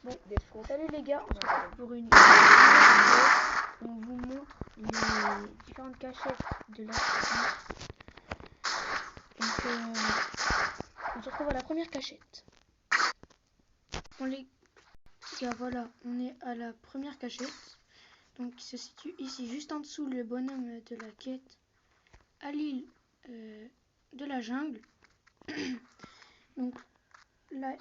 Bon, salut les gars, on se retrouve pour une nouvelle vidéo où on vous montre les différentes cachettes de la série. Donc, on se retrouve à la première cachette. Bon les gars, voilà, on est à la première cachette. Donc, qui se situe ici, juste en dessous le bonhomme de la quête à l'île de la jungle. Donc, là,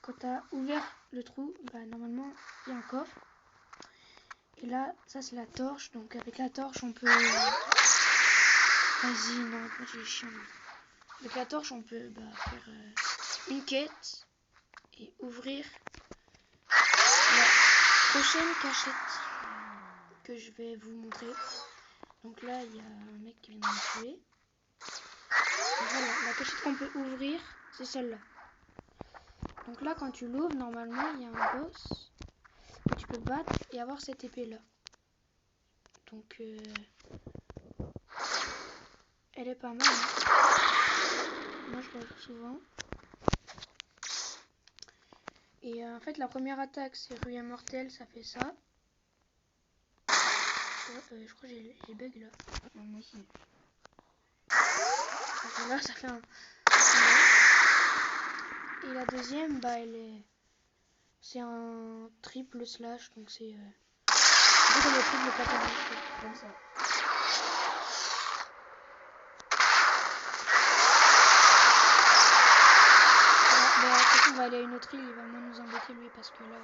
quand tu as ouvert le trou, bah, normalement, il y a un coffre. Et là, ça c'est la torche. Donc avec la torche, on peut... Vas-y, non, j'ai chiant. Avec la torche, on peut faire une quête et ouvrir la prochaine cachette que je vais vous montrer. Donc là, il y a un mec qui vient de me tuer. Donc voilà, la cachette qu'on peut ouvrir, c'est celle-là. Donc là, quand tu l'ouvres, normalement, il y a un boss que tu peux battre et avoir cette épée-là. Donc, elle est pas mal. Hein. Moi, je la joue souvent. Et en fait, la première attaque, c'est Ruée Mortelle, ça fait ça. Je crois que j'ai bug là. Non, moi aussi. Là, ça fait un... Et la deuxième, bah, c'est un triple slash, donc c'est... un peu comme le triple paternel, Comme ça. Bah, de toute façon, on va aller à une autre île, il va moins nous embêter lui, parce que là...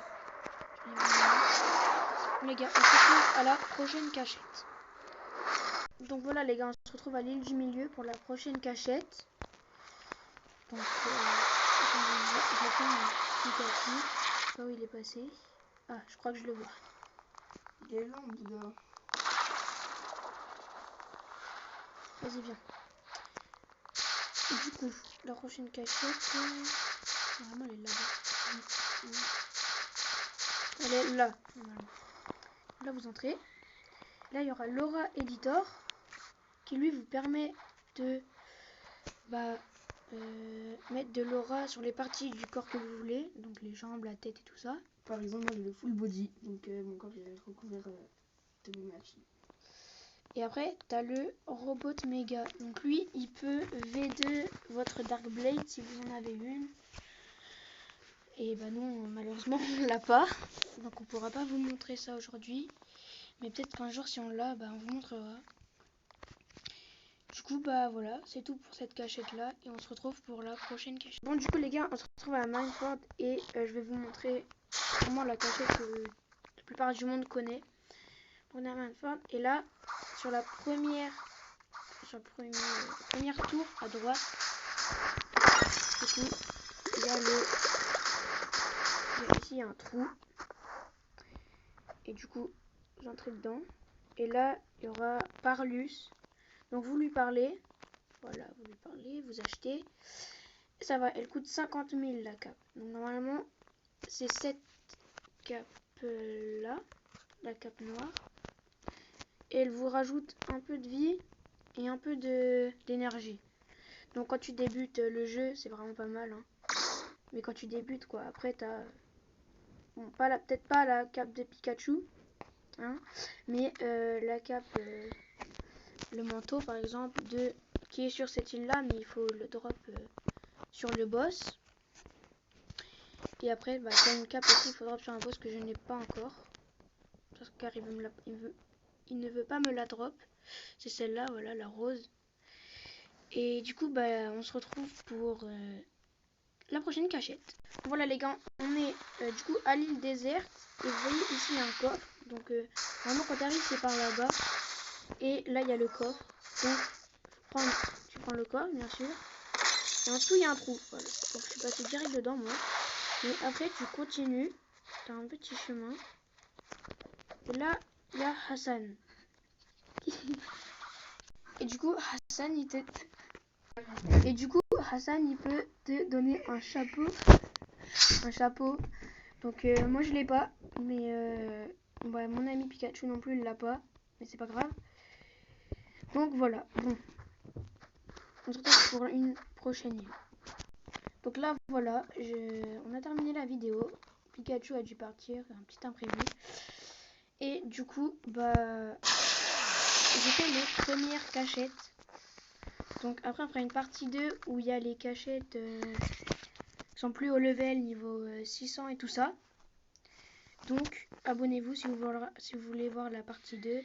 Les gars, on se retrouve à la prochaine cachette. Donc voilà les gars, on se retrouve à l'île du milieu pour la prochaine cachette. Donc j'attends Pikachu. Je sais pas où il est passé. Ah, je crois que je le vois. Il est lent, Bouddha. Vas-y, viens. Du coup, la prochaine cachette... Normalement, elle est là-bas. Elle est là, normalement. Là, vous entrez. Là, il y aura l'Aura Editor qui, lui, vous permet de mettre de l'aura sur les parties du corps que vous voulez. Donc, les jambes, la tête et tout ça. Par exemple, moi j'ai le full body, donc mon corps il est recouvert de mon magie. Et après, tu as le Robot Mega. Donc lui, il peut V2 votre Dark Blade si vous en avez une. Et bah non, malheureusement, on l'a pas. Donc on pourra pas vous montrer ça aujourd'hui. Mais peut-être qu'un jour, si on l'a, bah on vous montrera. Du coup, bah voilà, c'est tout pour cette cachette-là. Et on se retrouve pour la prochaine cachette. Bon, du coup, les gars, on se retrouve à Mineford. Et je vais vous montrer vraiment la cachette que la plupart du monde connaît. On est à Mineford. Et là, sur la première tour à droite, du coup, il y a ici un trou. Et du coup, j'entre dedans. Et là, il y aura Parlus. Donc vous lui parlez. Voilà, vous lui parlez, vous achetez. Et ça va, elle coûte 50 000 la cape. Donc normalement, c'est cette cape là, la cape noire. Et elle vous rajoute un peu de vie et un peu d'énergie. Donc quand tu débutes le jeu, c'est vraiment pas mal. Hein. Mais quand tu débutes, quoi, après t'as... Bon, peut-être pas la cape de Pikachu. Hein, mais la cape... le manteau, par exemple, qui est sur cette île-là, mais il faut le drop sur le boss. Et après, t'as une cape aussi, il faut drop sur un boss que je n'ai pas encore. Car il ne veut pas me la drop. C'est celle-là, voilà, la rose. Et du coup, on se retrouve pour la prochaine cachette. Voilà les gars, on est du coup à l'île déserte. Et vous voyez ici il y a un coffre. Donc vraiment quand tu arrives c'est par là-bas. Et là il y a le coffre. Donc tu prends le coffre bien sûr. Et en dessous il y a un trou. Voilà. Donc je suis passé direct dedans moi. Et après tu continues. Tu as un petit chemin. Et là il y a Hassan. Et du coup Hassan il peut te donner un chapeau. Donc moi je l'ai pas, mais mon ami Pikachu non plus il l'a pas, mais c'est pas grave. Donc voilà, bon, on se retrouve pour une prochaine île. Donc là voilà, on a terminé la vidéo. Pikachu a dû partir, un petit imprévu. Et du coup, bah, j'ai fait mes premières cachettes. Donc après, on fera une partie 2 où il y a les cachettes qui sont plus haut level, niveau 600 et tout ça. Donc, abonnez-vous si vous voulez voir la partie 2.